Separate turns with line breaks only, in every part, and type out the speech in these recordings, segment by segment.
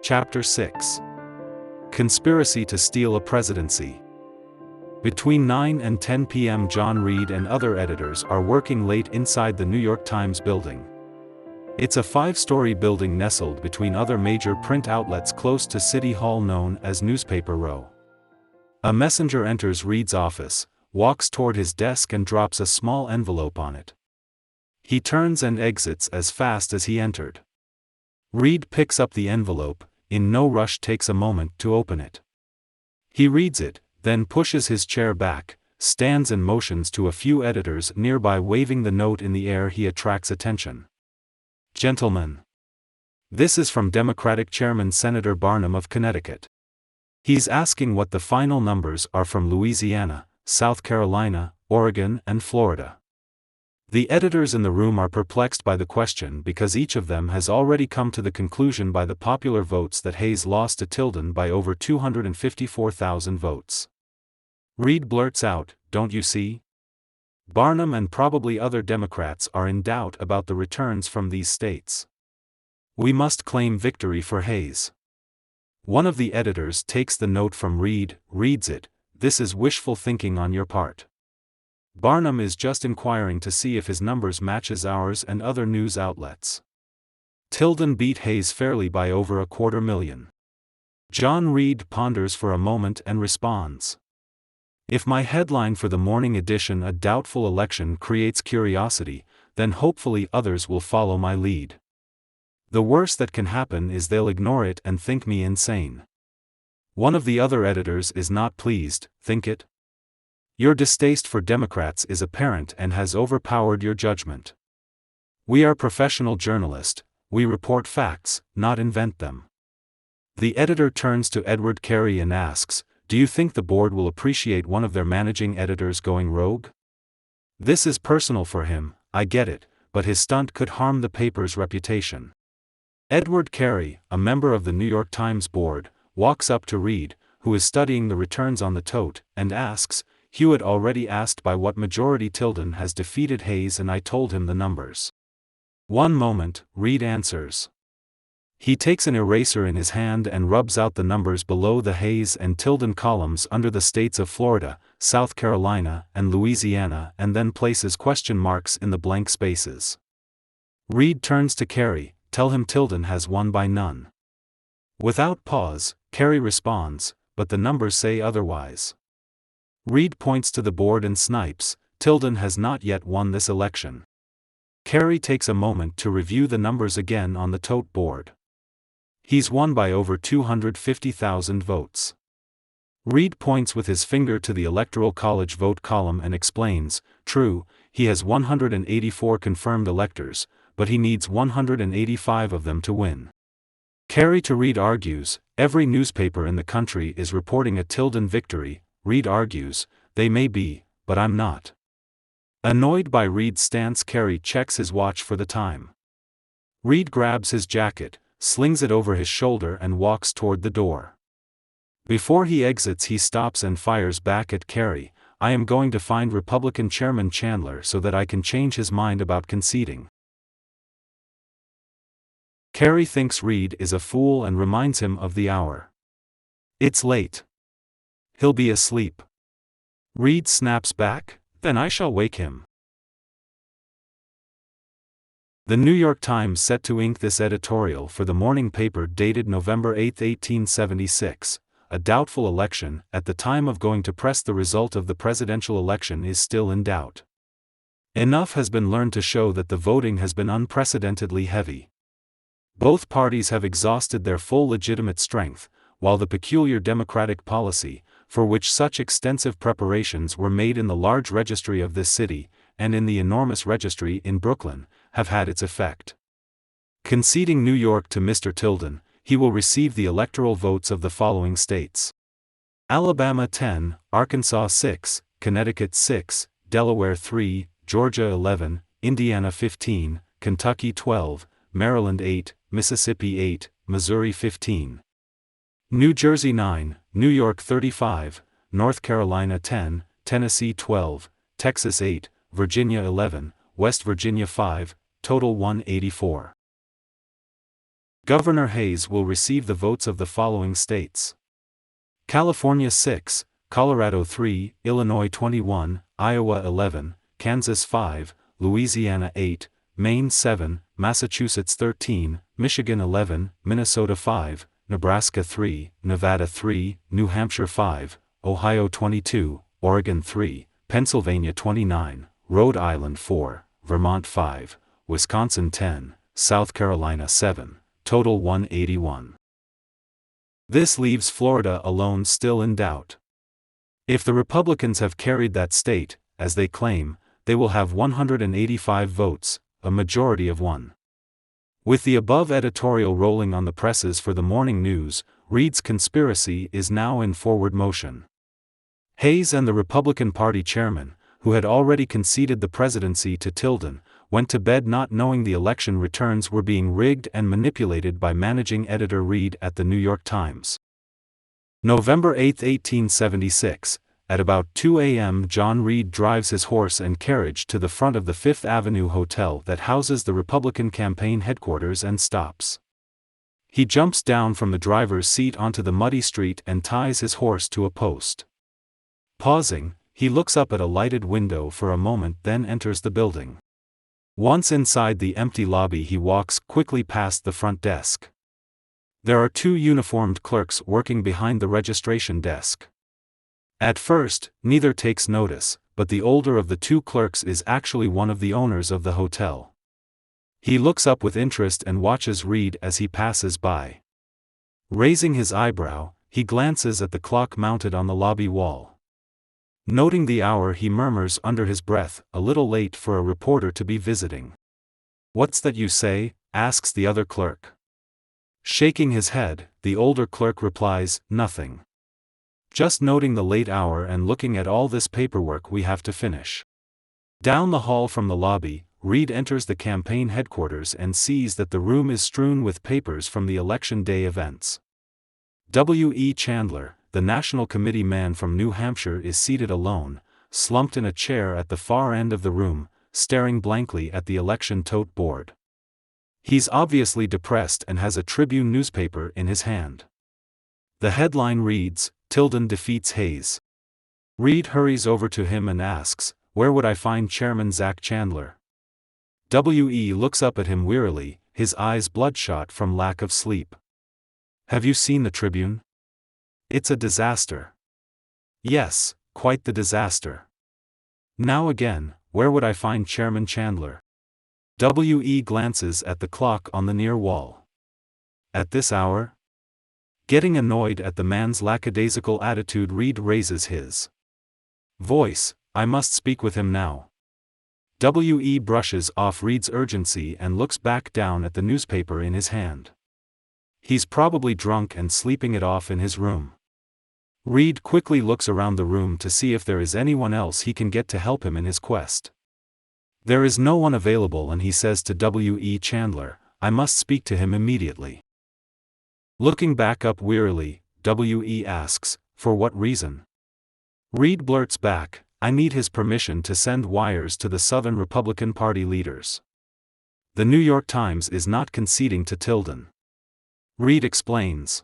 Chapter 6. Conspiracy to Steal a Presidency. Between 9 and 10 p.m. John Reed and other editors are working late inside the New York Times building. It's a 5-story building nestled between other major print outlets close to City Hall known as Newspaper Row. A messenger enters Reed's office, walks toward his desk and drops a small envelope on it. He turns and exits as fast as he entered. Reed picks up the envelope, in no rush takes a moment to open it. He reads it, then pushes his chair back, stands and motions to a few editors nearby, waving the note in the air. He attracts attention. "Gentlemen. This is from Democratic Chairman Senator Barnum of Connecticut. He's asking what the final numbers are from Louisiana, South Carolina, Oregon, and Florida." The editors in the room are perplexed by the question because each of them has already come to the conclusion by the popular votes that Hayes lost to Tilden by over 254,000 votes. Reed blurts out, "Don't you see? Barnum and probably other Democrats are in doubt about the returns from these states. We must claim victory for Hayes." One of the editors takes the note from Reed, reads it. "This is wishful thinking on your part. Barnum is just inquiring to see if his numbers matches ours and other news outlets. Tilden beat Hayes fairly by over 250,000. John Reed ponders for a moment and responds, "If my headline for the morning edition, 'A Doubtful Election,' creates curiosity, then hopefully others will follow my lead. The worst that can happen is they'll ignore it and think me insane." One of the other editors is not pleased. "Think it? Your distaste for Democrats is apparent and has overpowered your judgment. We are professional journalists, we report facts, not invent them." The editor turns to Edward Carey and asks, "Do you think the board will appreciate one of their managing editors going rogue? This is personal for him, I get it, but his stunt could harm the paper's reputation." Edward Carey, a member of the New York Times board, walks up to Reed, who is studying the returns on the tote, and asks, "Hewitt already asked by what majority Tilden has defeated Hayes and I told him the numbers." "One moment," Reed answers. He takes an eraser in his hand and rubs out the numbers below the Hayes and Tilden columns under the states of Florida, South Carolina, and Louisiana, and then places question marks in the blank spaces. Reed turns to Carey, "Tell him Tilden has won by none." Without pause, Carey responds, "But the numbers say otherwise." Reed points to the board and snipes, "Tilden has not yet won this election." Carey takes a moment to review the numbers again on the tote board. "He's won by over 250,000 votes." Reed points with his finger to the Electoral College vote column and explains, "True, he has 184 confirmed electors, but he needs 185 of them to win." Carey to Reed argues, "Every newspaper in the country is reporting a Tilden victory." Reed argues, "They may be, but I'm not." Annoyed by Reed's stance, Carey checks his watch for the time. Reed grabs his jacket, slings it over his shoulder and walks toward the door. Before he exits he stops and fires back at Carey, "I am going to find Republican Chairman Chandler so that I can change his mind about conceding." Carey thinks Reed is a fool and reminds him of the hour. "It's late. He'll be asleep." Reed snaps back, "Then I shall wake him." The New York Times set to ink this editorial for the morning paper dated November 8, 1876, "A doubtful election. At the time of going to press, the result of the presidential election is still in doubt. Enough has been learned to show that the voting has been unprecedentedly heavy. Both parties have exhausted their full legitimate strength, while the peculiar Democratic policy, for which such extensive preparations were made in the large registry of this city, and in the enormous registry in Brooklyn, have had its effect. Conceding New York to Mr. Tilden, he will receive the electoral votes of the following states: Alabama 10, Arkansas 6, Connecticut 6, Delaware 3, Georgia 11, Indiana 15, Kentucky 12, Maryland 8, Mississippi 8, Missouri 15. New Jersey 9, New York 35, North Carolina 10, Tennessee 12, Texas 8, Virginia 11, West Virginia 5, total 184. Governor Hayes will receive the votes of the following states: California 6, Colorado 3, Illinois 21, Iowa 11, Kansas 5, Louisiana 8, Maine 7, Massachusetts 13, Michigan 11, Minnesota 5, Nebraska 3, Nevada 3, New Hampshire 5, Ohio 22, Oregon 3, Pennsylvania 29, Rhode Island 4, Vermont 5, Wisconsin 10, South Carolina 7, total 181. This leaves Florida alone still in doubt. If the Republicans have carried that state, as they claim, they will have 185 votes, a majority of one. With the above editorial rolling on the presses for the morning news, Reed's conspiracy is now in forward motion. Hayes and the Republican Party chairman, who had already conceded the presidency to Tilden, went to bed not knowing the election returns were being rigged and manipulated by managing editor Reed at the New York Times. November 8, 1876, at about 2 a.m. John Reed drives his horse and carriage to the front of the Fifth Avenue Hotel that houses the Republican campaign headquarters and stops. He jumps down from the driver's seat onto the muddy street and ties his horse to a post. Pausing, he looks up at a lighted window for a moment, then enters the building. Once inside the empty lobby, he walks quickly past the front desk. There are two uniformed clerks working behind the registration desk. At first, neither takes notice, but the older of the two clerks is actually one of the owners of the hotel. He looks up with interest and watches Reed as he passes by. Raising his eyebrow, he glances at the clock mounted on the lobby wall. Noting the hour, he murmurs under his breath, "A little late for a reporter to be visiting." "What's that you say?" asks the other clerk. Shaking his head, the older clerk replies, "Nothing. Just noting the late hour and looking at all this paperwork we have to finish." Down the hall from the lobby, Reed enters the campaign headquarters and sees that the room is strewn with papers from the Election Day events. W. E. Chandler, the National Committee man from New Hampshire, is seated alone, slumped in a chair at the far end of the room, staring blankly at the election tote board. He's obviously depressed and has a Tribune newspaper in his hand. The headline reads, "Tilden defeats Hayes." Reed hurries over to him and asks, "Where would I find Chairman Zach Chandler?" W.E. looks up at him wearily, his eyes bloodshot from lack of sleep. "Have you seen the Tribune? It's a disaster." "Yes, quite the disaster." "Now again, where would I find Chairman Chandler?" W.E. glances at the clock on the near wall. "At this hour?" Getting annoyed at the man's lackadaisical attitude, Reed raises his voice, "I must speak with him now." W.E. brushes off Reed's urgency and looks back down at the newspaper in his hand. He's probably drunk and sleeping it off in his room. Reed quickly looks around the room to see if there is anyone else he can get to help him in his quest. There is no one available, and he says to W.E. Chandler, "I must speak to him immediately." Looking back up wearily, W.E. asks, "For what reason?" Reed blurts back, "I need his permission to send wires to the Southern Republican Party leaders. The New York Times is not conceding to Tilden." Reed explains,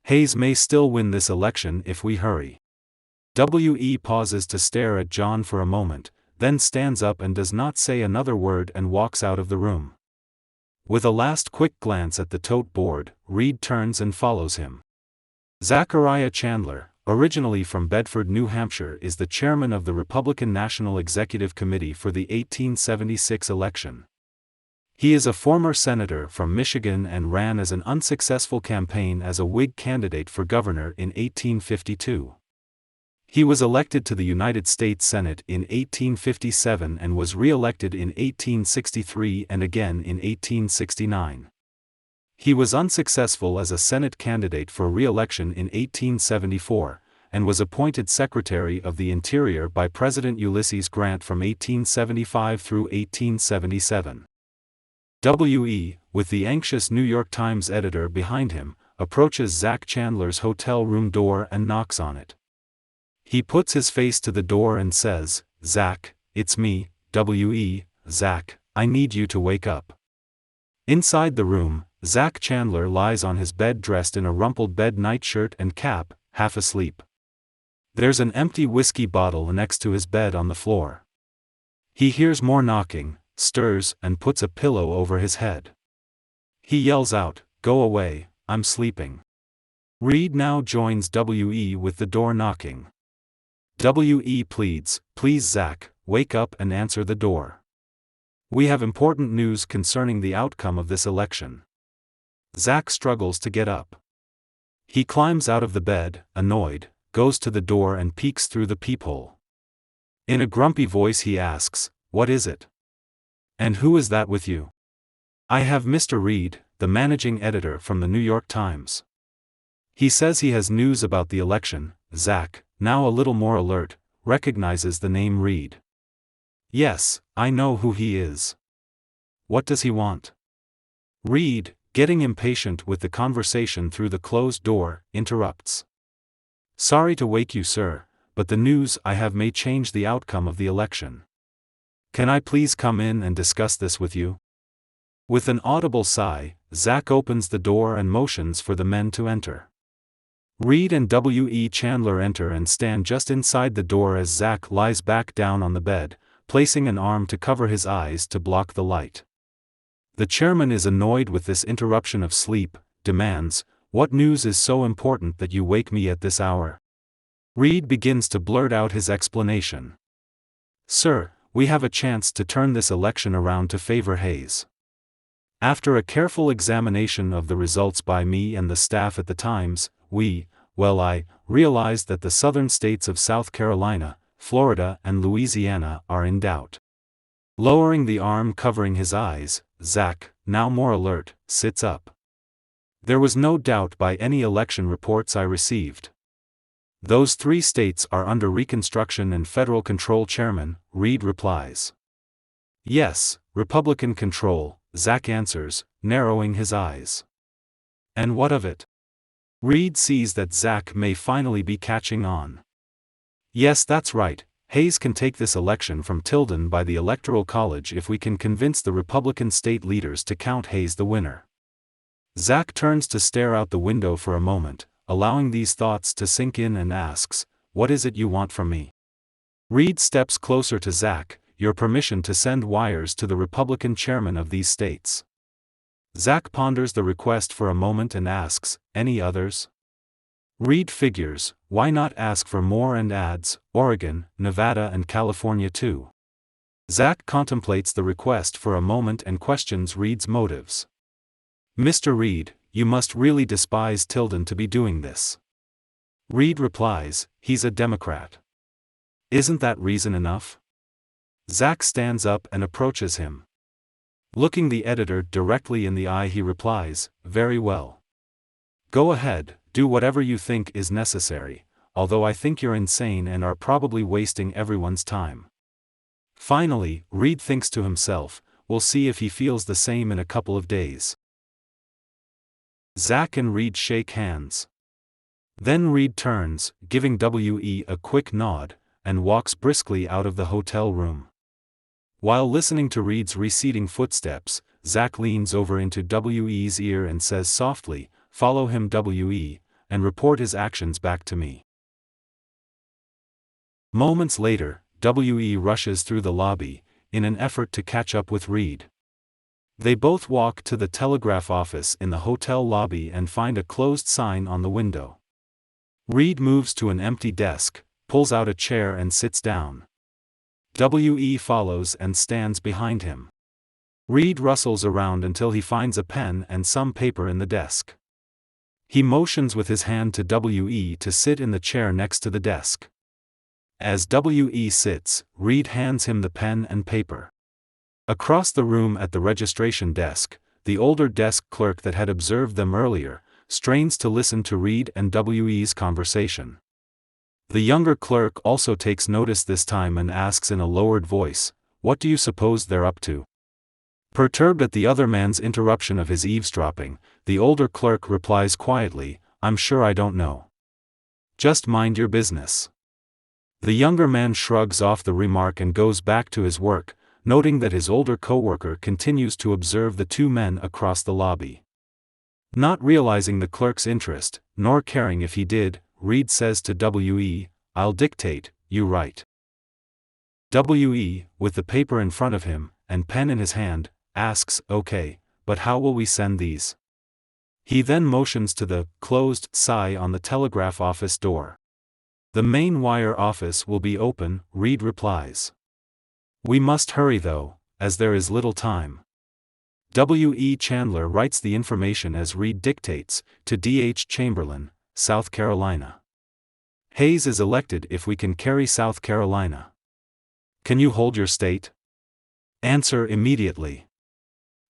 "Hayes may still win this election if we hurry." W.E. pauses to stare at John for a moment, then stands up and does not say another word and walks out of the room. With a last quick glance at the tote board, Reed turns and follows him. Zachariah Chandler, originally from Bedford, New Hampshire, is the chairman of the Republican National Executive Committee for the 1876 election. He is a former senator from Michigan and ran as an unsuccessful campaign as a Whig candidate for governor in 1852. He was elected to the United States Senate in 1857 and was re-elected in 1863 and again in 1869. He was unsuccessful as a Senate candidate for re-election in 1874, and was appointed Secretary of the Interior by President Ulysses Grant from 1875 through 1877. W.E., with the anxious New York Times editor behind him, approaches Zach Chandler's hotel room door and knocks on it. He puts his face to the door and says, "Zach, it's me, W.E., Zach, I need you to wake up." Inside the room, Zach Chandler lies on his bed dressed in a rumpled bed nightshirt and cap, half asleep. There's an empty whiskey bottle next to his bed on the floor. He hears more knocking, stirs, and puts a pillow over his head. He yells out, "Go away, I'm sleeping." Reed now joins W.E. with the door knocking. W.E. pleads, "Please Zach, wake up and answer the door. We have important news concerning the outcome of this election." Zach struggles to get up. He climbs out of the bed, annoyed, goes to the door and peeks through the peephole. In a grumpy voice he asks, "What is it? And who is that with you?" "I have Mr. Reed, the managing editor from the New York Times. He says he has news about the election." Zach, now a little more alert, recognizes the name Reed. "Yes, I know who he is. What does he want?" Reed, getting impatient with the conversation through the closed door, interrupts. "Sorry to wake you, sir, but the news I have may change the outcome of the election. Can I please come in and discuss this with you?" With an audible sigh, Zach opens the door and motions for the men to enter. Reed and W.E. Chandler enter and stand just inside the door as Zach lies back down on the bed, placing an arm to cover his eyes to block the light. The chairman is annoyed with this interruption of sleep, demands, "What news is so important that you wake me at this hour?" Reed begins to blurt out his explanation. "Sir, we have a chance to turn this election around to favor Hayes. After a careful examination of the results by me and the staff at the Times, I realized that the southern states of South Carolina, Florida and Louisiana are in doubt." Lowering the arm covering his eyes, Zach, now more alert, sits up. "There was no doubt by any election reports I received. Those 3 states are under reconstruction and federal control." Chairman, Reed replies. "Yes, Republican control," Zach answers, narrowing his eyes. "And what of it?" Reed sees that Zach may finally be catching on. "Yes, that's right. Hayes can take this election from Tilden by the Electoral College if we can convince the Republican state leaders to count Hayes the winner." Zach turns to stare out the window for a moment, allowing these thoughts to sink in and asks, "What is it you want from me?" Reed steps closer to Zach, "Your permission to send wires to the Republican chairman of these states." Zach ponders the request for a moment and asks, "Any others?" Reed figures, why not ask for more, and adds, "Oregon, Nevada and California too." Zach contemplates the request for a moment and questions Reed's motives. "Mr. Reed, you must really despise Tilden to be doing this." Reed replies, "He's a Democrat. Isn't that reason enough?" Zach stands up and approaches him. Looking the editor directly in the eye, he replies, "Very well. Go ahead, do whatever you think is necessary, although I think you're insane and are probably wasting everyone's time." Finally, Reed thinks to himself, "We'll see if he feels the same in a couple of days." Zach and Reed shake hands. Then Reed turns, giving W.E. a quick nod, and walks briskly out of the hotel room. While listening to Reed's receding footsteps, Zach leans over into W.E.'s ear and says softly, "Follow him, W.E., and report his actions back to me." Moments later, W.E. rushes through the lobby, in an effort to catch up with Reed. They both walk to the telegraph office in the hotel lobby and find a closed sign on the window. Reed moves to an empty desk, pulls out a chair and sits down. W.E. follows and stands behind him. Reed rustles around until he finds a pen and some paper in the desk. He motions with his hand to W.E. to sit in the chair next to the desk. As W.E. sits, Reed hands him the pen and paper. Across the room at the registration desk, the older desk clerk that had observed them earlier, strains to listen to Reed and W.E.'s conversation. The younger clerk also takes notice this time and asks in a lowered voice, "What do you suppose they're up to?" Perturbed at the other man's interruption of his eavesdropping, the older clerk replies quietly, "I'm sure I don't know. Just mind your business." The younger man shrugs off the remark and goes back to his work, noting that his older coworker continues to observe the 2 men across the lobby. Not realizing the clerk's interest, nor caring if he did, Reed says to W.E., "I'll dictate, you write." W.E., with the paper in front of him, and pen in his hand, asks, "Okay, but how will we send these?" He then motions to the closed sign on the telegraph office door. "The main wire office will be open," Reed replies. "We must hurry though, as there is little time." W.E. Chandler writes the information as Reed dictates, to D.H. Chamberlain, South Carolina. "Hayes is elected if we can carry South Carolina. Can you hold your state? Answer immediately.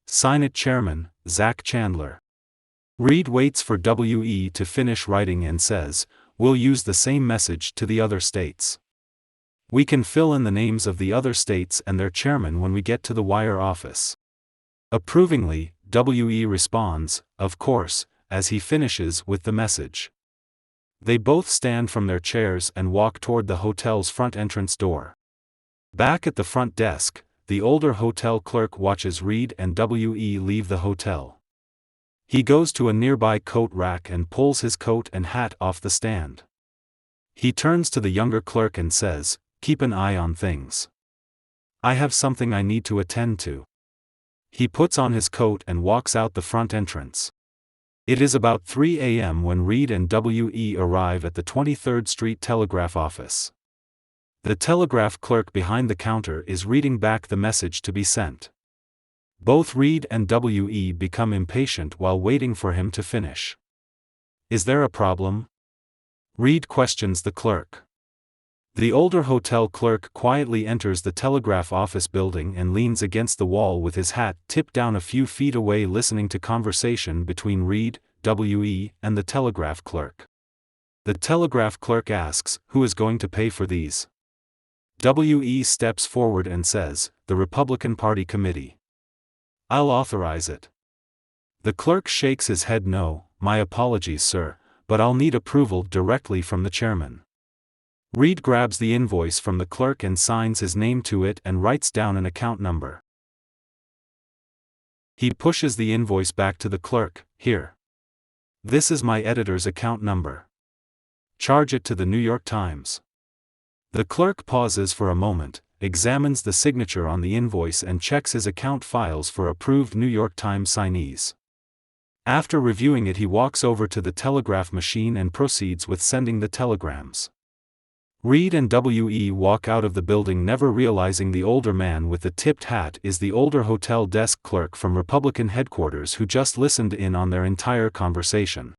Sign it Chairman, Zach Chandler." Reed waits for W.E. to finish writing and says, "We'll use the same message to the other states. We can fill in the names of the other states and their chairman when we get to the wire office." Approvingly, W.E. responds, "Of course," as he finishes with the message. They both stand from their chairs and walk toward the hotel's front entrance door. Back at the front desk, the older hotel clerk watches Reed and W.E. leave the hotel. He goes to a nearby coat rack and pulls his coat and hat off the stand. He turns to the younger clerk and says, "Keep an eye on things. I have something I need to attend to." He puts on his coat and walks out the front entrance. It is about 3 a.m. when Reed and W.E. arrive at the 23rd Street Telegraph office. The telegraph clerk behind the counter is reading back the message to be sent. Both Reed and W.E. become impatient while waiting for him to finish. "Is there a problem?" Reed questions the clerk. The older hotel clerk quietly enters the telegraph office building and leans against the wall with his hat tipped down a few feet away, listening to conversation between Reed, W.E., and the telegraph clerk. The telegraph clerk asks, "Who is going to pay for these?" W.E. steps forward and says, "The Republican Party committee. I'll authorize it." The clerk shakes his head. "No, my apologies, sir, but I'll need approval directly from the chairman." Reed grabs the invoice from the clerk and signs his name to it and writes down an account number. He pushes the invoice back to the clerk. "Here. This is my editor's account number. Charge it to the New York Times." The clerk pauses for a moment, examines the signature on the invoice and checks his account files for approved New York Times signees. After reviewing it, he walks over to the telegraph machine and proceeds with sending the telegrams. Reed and W.E. walk out of the building, never realizing the older man with the tipped hat is the older hotel desk clerk from Republican headquarters who just listened in on their entire conversation.